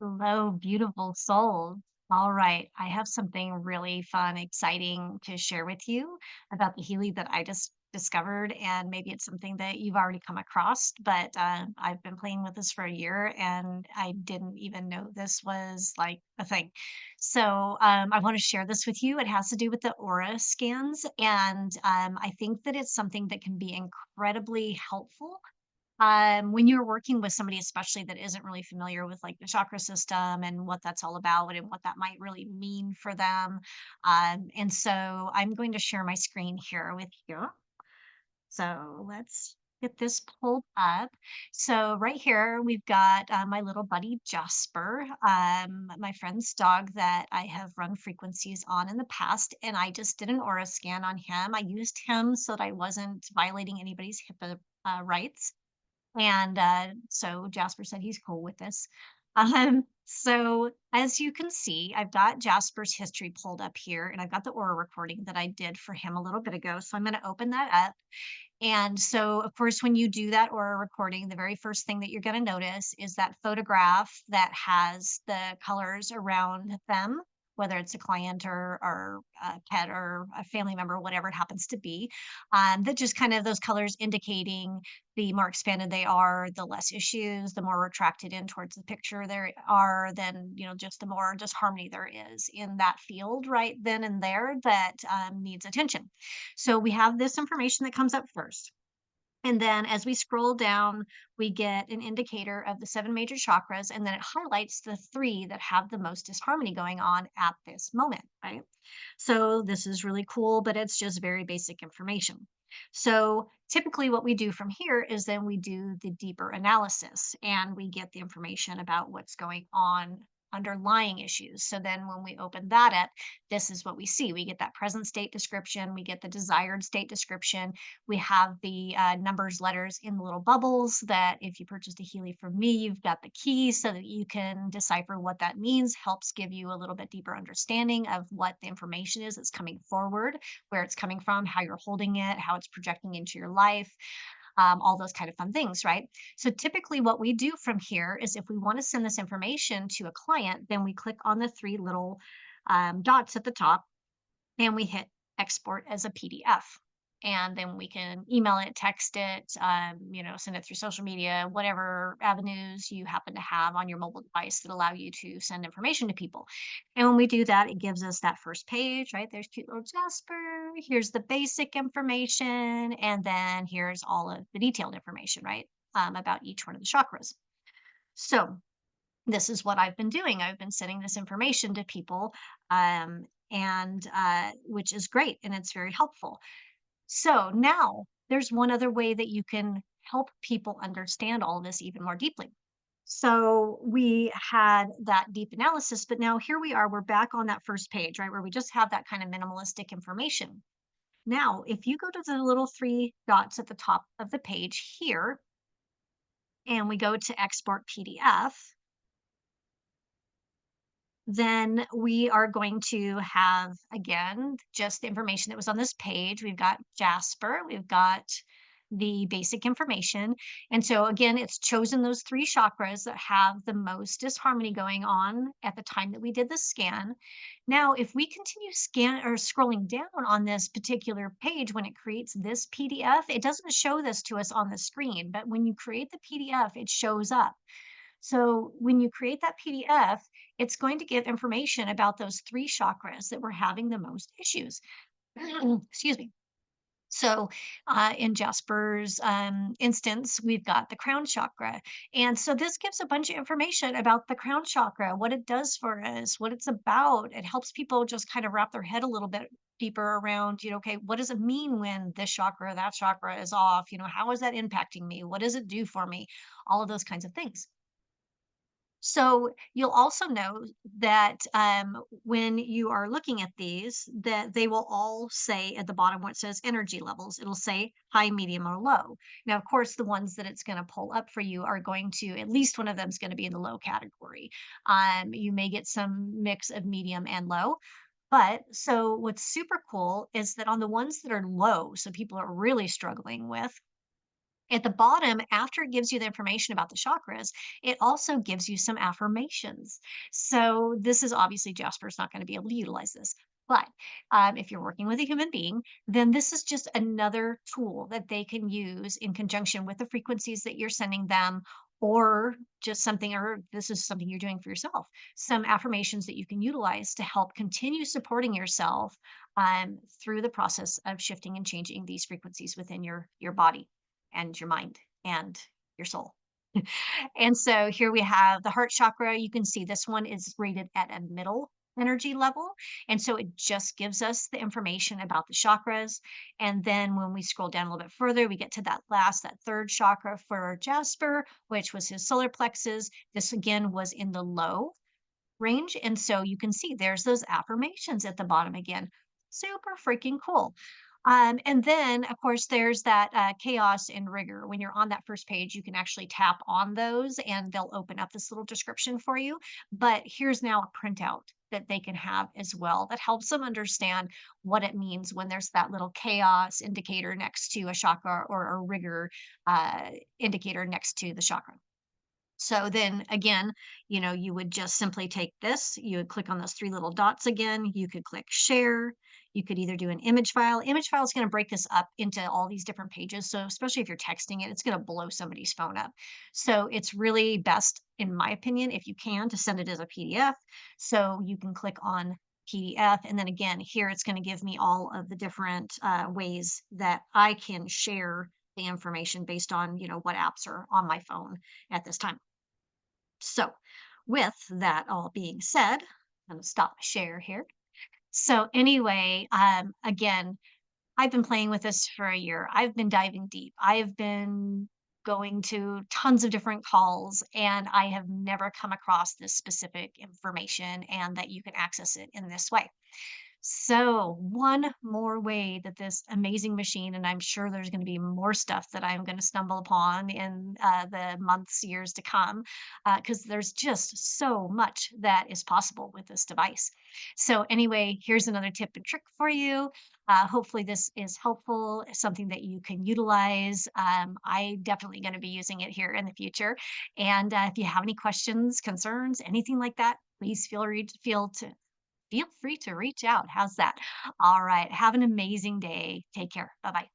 Hello, beautiful souls. All right, I have something really fun, exciting to share with you about the Healy that I just discovered, and maybe it's something that you've already come across, but I've been playing with this for a year, and I didn't even know this was like a thing. So I want to share this with you. It has to do with the aura scans, and I think that it's something that can be incredibly helpful when you're working with somebody, especially that isn't really familiar with like the chakra system and what that's all about and what that might really mean for them. And so I'm going to share my screen here with you. So let's get this pulled up. So right here, we've got my little buddy Jasper, my friend's dog that I have run frequencies on in the past. And I just did an aura scan on him. I used him so that I wasn't violating anybody's HIPAA rights. And, so Jasper said he's cool with this. So as you can see, I've got Jasper's history pulled up here, and I've got the aura recording that I did for him a little bit ago. So I'm going to open that up. And so, of course, when you do that aura recording, the very first thing that you're going to notice is that photograph that has the colors around them, whether it's a client or a pet or a family member, whatever it happens to be, that just kind of those colors indicating the more expanded they are, the less issues, the more retracted in towards the picture there are, then, just the more disharmony there is in that field right then and there that needs attention. So we have this information that comes up first. And then as we scroll down, we get an indicator of the seven major chakras, and then it highlights the three that have the most disharmony going on at this moment, right? So this is really cool, but it's just very basic information. So typically, what we do from here is then we do the deeper analysis and we get the information about what's going on underlying issues. So then when we open that up, this is what we see. We get that present state description, we get the desired state description, we have the numbers, letters in the little bubbles that if you purchased a Healy from me, you've got the key so that you can decipher what that means, helps give you a little bit deeper understanding of what the information is that's coming forward, where it's coming from, how you're holding it, how it's projecting into your life, all those kind of fun things, right? So typically what we do from here is if we want to send this information to a client, then we click on the three little dots at the top and we hit export as a PDF. And then we can email it, text it, send it through social media, whatever avenues you happen to have on your mobile device that allow you to send information to people. And when we do that, it gives us that first page, right? There's cute little Jasper. Here's the basic information. And then here's all of the detailed information, right? About each one of the chakras. So this is what I've been doing. I've been sending this information to people, and which is great and it's very helpful. So now there's one other way that you can help people understand all of this even more deeply. So we had that deep analysis, but now here we are, we're back on that first page, right? Where we just have that kind of minimalistic information. Now, if you go to the little three dots at the top of the page here, and we go to export PDF, then we are going to have, again, just the information that was on this page. We've got Jasper, we've got the basic information. And so, again, it's chosen those three chakras that have the most disharmony going on at the time that we did the scan. Now, if we continue scan or scrolling down on this particular page when it creates this PDF, it doesn't show this to us on the screen, but when you create the PDF, it shows up. So when you create that PDF, it's going to give information about those three chakras that were having the most issues. Excuse me. So, in Jasper's instance, we've got the crown chakra. And so this gives a bunch of information about the crown chakra, what it does for us, what it's about. It helps people just kind of wrap their head a little bit deeper around, okay, what does it mean when this chakra, that chakra is off? How is that impacting me? What does it do for me? All of those kinds of things. So you'll also know that when you are looking at these, that they will all say at the bottom where it says energy levels, it'll say high, medium, or low. Now, of course, the ones that it's going to pull up for you are going to, at least one of them is going to be in the low category. You may get some mix of medium and low. But so what's super cool is that on the ones that are low, so people are really struggling with, At the bottom, after it gives you the information about the chakras, it also gives you some affirmations. So this is obviously Jasper's not going to be able to utilize this. But if you're working with a human being, then this is just another tool that they can use in conjunction with the frequencies that you're sending them, or just something, or this is something you're doing for yourself. Some affirmations that you can utilize to help continue supporting yourself through the process of shifting and changing these frequencies within your body and your mind and your soul. And so here we have the heart chakra. You can see this one is rated at a middle energy level. And so it just gives us the information about the chakras. And then when we scroll down a little bit further, we get to that third chakra for Jasper, which was his solar plexus. This again was in the low range. And so you can see there's those affirmations at the bottom again. Super freaking cool. And then, of course, there's that chaos and rigor. When you're on that first page, you can actually tap on those and they'll open up this little description for you. But here's now a printout that they can have as well that helps them understand what it means when there's that little chaos indicator next to a chakra or a rigor indicator next to the chakra. So then again, you would just simply take this, you would click on those three little dots again, you could click share, you could either do an image file. Image file is going to break this up into all these different pages. So especially if you're texting it, it's going to blow somebody's phone up. So it's really best, in my opinion, if you can, to send it as a PDF. So you can click on PDF. And then again, here it's going to give me all of the different ways that I can share the information based on, what apps are on my phone at this time. So, with that all being said, I'm gonna stop my share here. So anyway, again, I've been playing with this for a year. I've been diving deep. I've been going to tons of different calls, and I have never come across this specific information and that you can access it in this way. So, one more way that this amazing machine, and I'm sure there's going to be more stuff that I'm going to stumble upon in the months, years to come, because there's just so much that is possible with this device. So, anyway, here's another tip and trick for you. Hopefully, this is helpful, something that you can utilize. I definitely going to be using it here in the future. And if you have any questions, concerns, anything like that, please feel free to reach out. How's that? All right. Have an amazing day. Take care. Bye bye.